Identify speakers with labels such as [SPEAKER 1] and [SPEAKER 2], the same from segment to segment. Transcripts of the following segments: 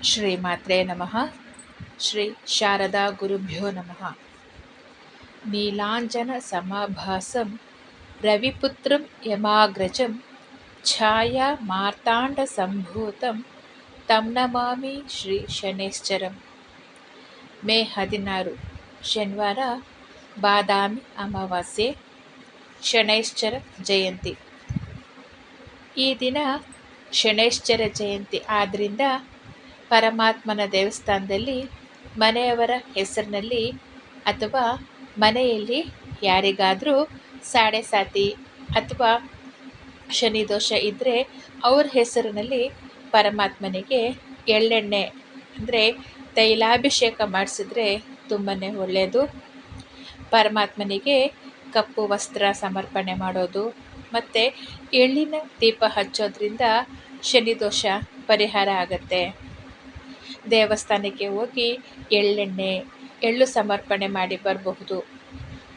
[SPEAKER 1] ಶ್ರೀಮಾತ್ರೇ ನಮಃ. ಶ್ರೀ ಶಾರದಾ ಗುರುಭ್ಯೋ ನಮಃ. ನೀಲಾಂಜನ ಸಮಾಭಾಸಂ ರವಿಪುತ್ರಂ ಯಮಾಗ್ರಜಂ ಛಾಯಾ ಮಾರ್ತಾಂಡ ಸಂಭೂತಂ ತಂ ನಮಾಮಿ ಶ್ರೀ ಶನೈಶ್ಚರಂ. ಮೇ 16 ಶನಿವಾರ, ಬಾದಾಮಿ ಅಮಾವಾಸ್ಯೆ, ಶನೈಶ್ಚರ ಜಯಂತಿ. ಈ ದಿನ ಶನೈಶ್ಚರ ಜಯಂತಿ ಆದ್ದರಿಂದ ಪರಮಾತ್ಮನ ದೇವಸ್ಥಾನದಲ್ಲಿ ಮನೆಯವರ ಹೆಸರಿನಲ್ಲಿ ಅಥವಾ ಮನೆಯಲ್ಲಿ ಯಾರಿಗಾದರೂ ಸಾಡೆ ಸಾತಿ ಅಥವಾ ಶನಿ ದೋಷ ಇದ್ದರೆ ಅವ್ರ ಹೆಸರಿನಲ್ಲಿ ಪರಮಾತ್ಮನಿಗೆ ಎಳ್ಳೆಣ್ಣೆ ಅಂದರೆ ತೈಲಾಭಿಷೇಕ ಮಾಡಿಸಿದ್ರೆ ತುಂಬಾ ಒಳ್ಳೆಯದು. ಪರಮಾತ್ಮನಿಗೆ ಕಪ್ಪು ವಸ್ತ್ರ ಸಮರ್ಪಣೆ ಮಾಡೋದು ಮತ್ತು ಎಳ್ಳಿನ ದೀಪ ಹಚ್ಚೋದ್ರಿಂದ ಶನಿ ದೋಷ ಪರಿಹಾರ ಆಗುತ್ತೆ. ದೇವಸ್ಥಾನಕ್ಕೆ ಹೋಗಿ ಎಳ್ಳು ಸಮರ್ಪಣೆ ಮಾಡಿ ಬರಬಹುದು.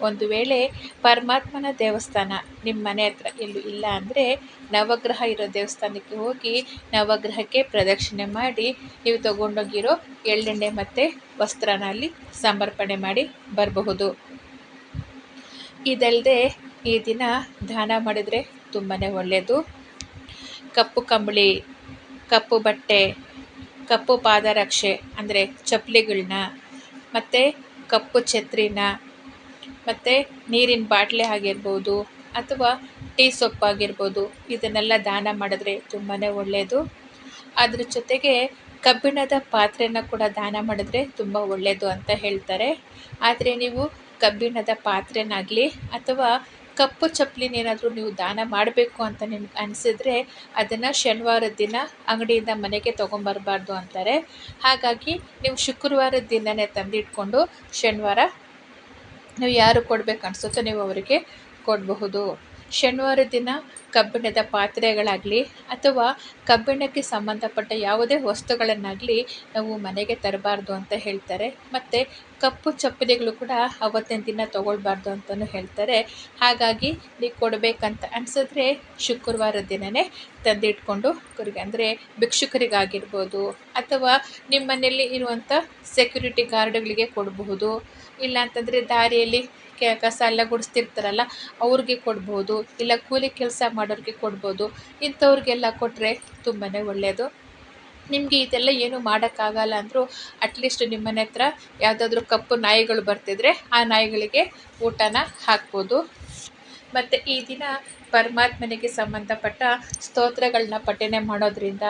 [SPEAKER 1] ಒಂದು ವೇಳೆ ಪರಮಾತ್ಮನ ದೇವಸ್ಥಾನ ನಿಮ್ಮ ಮನೆ ಹತ್ರ ಎಲ್ಲೂ ಇಲ್ಲ ಅಂದರೆ ನವಗ್ರಹ ಇರೋ ದೇವಸ್ಥಾನಕ್ಕೆ ಹೋಗಿ ನವಗ್ರಹಕ್ಕೆ ಪ್ರದಕ್ಷಿಣೆ ಮಾಡಿ ನೀವು ತಗೊಂಡೋಗಿರೋ ಎಳ್ಳೆಣ್ಣೆ ಮತ್ತು ವಸ್ತ್ರನ ಅಲ್ಲಿ ಸಮರ್ಪಣೆ ಮಾಡಿ ಬರಬಹುದು. ಇದಲ್ಲದೆ ಈ ದಿನ ದಾನ ಮಾಡಿದರೆ ತುಂಬಾ ಒಳ್ಳೆಯದು. ಕಪ್ಪು ಕಂಬಳಿ, ಕಪ್ಪು ಬಟ್ಟೆ, ಕಪ್ಪು ಪಾದರಕ್ಷೆ ಅಂದರೆ ಚಪ್ಪಲಿಗಳನ್ನ ಮತ್ತು ಕಪ್ಪು ಛತ್ರಿನ ಮತ್ತು ನೀರಿನ ಬಾಟ್ಲಿ ಆಗಿರ್ಬೋದು ಅಥವಾ ಟೀ ಸೊಪ್ಪಾಗಿರ್ಬೋದು, ಇದನ್ನೆಲ್ಲ ದಾನ ಮಾಡಿದ್ರೆ ತುಂಬಾ ಒಳ್ಳೆಯದು. ಅದ್ರ ಜೊತೆಗೆ ಕಬ್ಬಿಣದ ಪಾತ್ರೆನ ಕೂಡ ದಾನ ಮಾಡಿದ್ರೆ ತುಂಬ ಒಳ್ಳೆಯದು ಅಂತ ಹೇಳ್ತಾರೆ. ಆದರೆ ನೀವು ಕಬ್ಬಿಣದ ಪಾತ್ರೆನಾಗಲಿ ಅಥವಾ ಕಪ್ಪು ಚಪ್ಪಲಿನೇನಾದರೂ ನೀವು ದಾನ ಮಾಡಬೇಕು ಅಂತ ನಿಮ್ಗೆ ಅನಿಸಿದ್ರೆ ಅದನ್ನು ಶನಿವಾರದ ದಿನ ಅಂಗಡಿಯಿಂದ ಮನೆಗೆ ತೊಗೊಂಬರಬಾರ್ದು ಅಂತಾರೆ. ಹಾಗಾಗಿ ನೀವು ಶುಕ್ರವಾರದ ದಿನವೇ ತಂದಿಟ್ಕೊಂಡು ಶನಿವಾರ ನೀವು ಯಾರು ಕೊಡಬೇಕು ಅನಿಸುತ್ತೋ ನೀವು ಅವರಿಗೆ ಕೊಡಬಹುದು. ಶನಿವಾರ ದಿನ ಕಬ್ಬಿಣದ ಪಾತ್ರೆಗಳಾಗಲಿ ಅಥವಾ ಕಬ್ಬಿಣಕ್ಕೆ ಸಂಬಂಧಪಟ್ಟ ಯಾವುದೇ ವಸ್ತುಗಳನ್ನಾಗಲಿ ನಾವು ಮನೆಗೆ ತರಬಾರ್ದು ಅಂತ ಹೇಳ್ತಾರೆ. ಮತ್ತು ಕಪ್ಪು ಚಪ್ಪಲಿಗಳು ಕೂಡ ಅವತ್ತಿನ ದಿನ ತೊಗೊಳ್ಬಾರ್ದು ಅಂತಲೂ ಹೇಳ್ತಾರೆ. ಹಾಗಾಗಿ ನೀವು ಕೊಡಬೇಕಂತ ಅನಿಸಿದ್ರೆ ಶುಕ್ರವಾರದ ದಿನವೇ ತಂದಿಟ್ಕೊಂಡು ಅಂದರೆ ಭಿಕ್ಷುಕರಿಗಾಗಿರ್ಬೋದು ಅಥವಾ ನಿಮ್ಮ ಮನೆಯಲ್ಲಿ ಇರುವಂಥ ಸೆಕ್ಯೂರಿಟಿ ಗಾರ್ಡ್ಗಳಿಗೆ ಕೊಡಬಹುದು. ಇಲ್ಲಾಂತಂದರೆ ದಾರಿಯಲ್ಲಿ ಕಸ ಎಲ್ಲ ಗುಡಿಸ್ತಿರ್ತಾರಲ್ಲ ಅವ್ರಿಗೆ ಕೊಡ್ಬೋದು, ಇಲ್ಲ ಕೂಲಿ ಕೆಲಸ ಮಾಡೋರಿಗೆ ಕೊಡ್ಬೋದು. ಇಂಥವ್ರಿಗೆಲ್ಲ ಕೊಟ್ಟರೆ ತುಂಬಾ ಒಳ್ಳೆಯದು. ನಿಮಗೆ ಇದೆಲ್ಲ ಏನು ಮಾಡೋಕ್ಕಾಗಲ್ಲ ಅಂದರೂ ಅಟ್ಲೀಸ್ಟ್ ನಿಮ್ಮ ಮನೆ ಹತ್ರ ಯಾವುದಾದ್ರೂ ಕಪ್ಪು ನಾಯಿಗಳು ಬರ್ತಿದ್ರೆ ಆ ನಾಯಿಗಳಿಗೆ ಊಟನ ಹಾಕ್ಬೋದು. ಮತ್ತು ಈ ದಿನ ಪರಮಾತ್ಮನಿಗೆ ಸಂಬಂಧಪಟ್ಟ ಸ್ತೋತ್ರಗಳನ್ನ ಪಠನೆ ಮಾಡೋದ್ರಿಂದ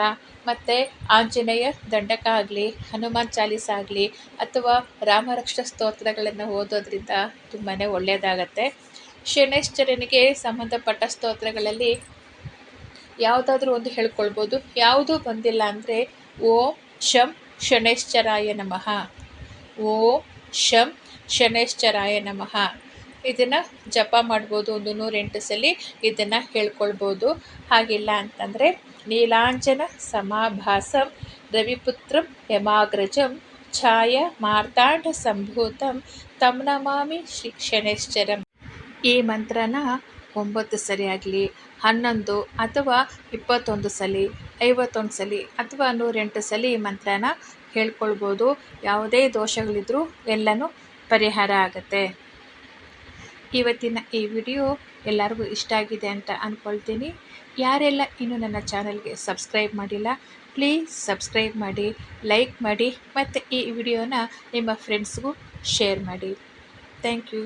[SPEAKER 1] ಮತ್ತು ಆಂಜನೇಯ ದಂಡಕ ಆಗಲಿ, ಹನುಮಾನ್ ಚಾಲೀಸ ಆಗಲಿ ಅಥವಾ ರಾಮರಕ್ಷ ಸ್ತೋತ್ರಗಳನ್ನು ಓದೋದ್ರಿಂದ ತುಂಬಾ ಒಳ್ಳೆಯದಾಗತ್ತೆ. ಶನೈಶ್ಚರನಿಗೆ ಸಂಬಂಧಪಟ್ಟ ಸ್ತೋತ್ರಗಳಲ್ಲಿ ಯಾವುದಾದ್ರೂ ಒಂದು ಹೇಳ್ಕೊಳ್ಬೋದು. ಯಾವುದೂ ಬಂದಿಲ್ಲ ಅಂದರೆ ಓಂ ಶಂ ಶನೈಶ್ಚರಾಯ ನಮಃ, ಓಂ ಶಂ ಶನೈಶ್ಚರಾಯ ನಮಃ ಇದನ್ನು ಜಪ ಮಾಡ್ಬೋದು. 108 ಸಲ ಇದನ್ನು ಹೇಳ್ಕೊಳ್ಬೋದು. ಹಾಗಿಲ್ಲ ಅಂತಂದರೆ ನೀಲಾಂಜನ ಸಮಾಭಾಸಂ ರವಿಪುತ್ರಂ ಯಮಾಗ್ರಜಂ ಛಾಯಾ ಮಾರ್ತಾಂಡ ಸಂಭೂತಂ ತಂ ನಮಾಮಿ ಶ್ರೀ ಶನೈಶ್ಚರಂ. ಈ ಮಂತ್ರನ 9 ಸಲ ಆಗಲಿ, 11 ಅಥವಾ 21 ಸಲ, 51 ಸಲ ಅಥವಾ 108 ಸಲ ಈ ಮಂತ್ರನ ಹೇಳ್ಕೊಳ್ಬೋದು. ಯಾವುದೇ ದೋಷಗಳಿದ್ರೂ ಎಲ್ಲನೂ ಪರಿಹಾರ ಆಗುತ್ತೆ. ಇವತ್ತಿನ ಈ ವಿಡಿಯೋ ಎಲ್ಲರಿಗೂ ಇಷ್ಟ ಆಗಿದೆ ಅಂತ ಅಂದ್ಕೊಳ್ತೀನಿ. ಯಾರೆಲ್ಲ ಇನ್ನೂ ನನ್ನ ಚಾನಲ್ಗೆ ಸಬ್ಸ್ಕ್ರೈಬ್ ಮಾಡಿಲ್ಲ ಪ್ಲೀಸ್ ಸಬ್ಸ್ಕ್ರೈಬ್ ಮಾಡಿ, ಲೈಕ್ ಮಾಡಿ ಮತ್ತು ಈ ವಿಡಿಯೋನ ನಿಮ್ಮ ಫ್ರೆಂಡ್ಸ್ಗೂ ಶೇರ್ ಮಾಡಿ. Thank you.